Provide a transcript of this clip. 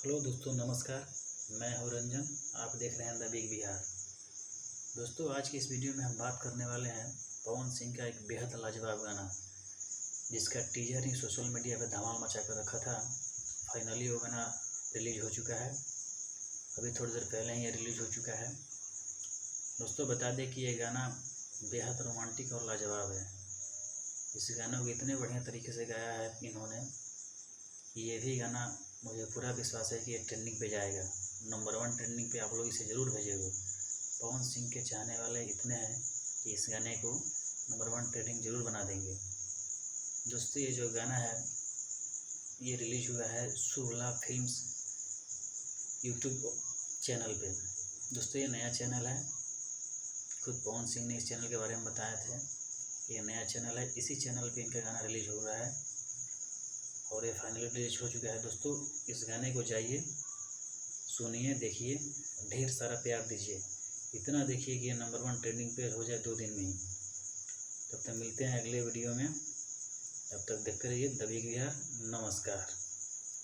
Hello दोस्तों, नमस्कार। मैं हूं रंजन। आप देख रहे हैं द बिग बिहार। दोस्तों, आज की इस वीडियो में हम बात करने वाले हैं पवन सिंह का एक बेहद लाजवाब गाना, जिसका टीजर ही सोशल मीडिया पर धमाल मचा कर रखा था। फाइनली वो गाना रिलीज हो चुका है। अभी थोड़ी देर पहले ही ये रिलीज हो चुका है। दोस्तों, बता दें कि ये गाना बेहद रोमांटिक और लाजवाब है। इस गाने को इतने बढ़िया तरीके से गाया है इन्होंने कि ये भी गाना, मुझे पूरा विश्वास है कि ये ट्रेंडिंग पे जाएगा। नंबर 1 ट्रेंडिंग पे आप लोग इसे ज़रूर भेजेंगे। पवन सिंह के चाहने वाले इतने हैं कि इस गाने को नंबर 1 ट्रेंडिंग ज़रूर बना देंगे। दोस्तों, ये जो गाना है ये रिलीज हुआ है शुभ लाभ फिल्म्स यूट्यूब चैनल पे। दोस्तों, ये नया चैनल है। खुद पवन सिंह ने इस चैनल के बारे में बताया थे कि ये नया चैनल है। इसी चैनल पे इनका गाना रिलीज हो रहा है और ये फाइनली रिलीज हो चुका है। दोस्तों, इस गाने को जाइए, सुनिए, देखिए, ढेर सारा प्यार दीजिए। इतना देखिए कि ये नंबर 1 ट्रेंडिंग पे हो जाए 2 दिन में ही। तब तक मिलते हैं अगले वीडियो में। तब तक देखते रहिए द बिग बिहार। नमस्कार।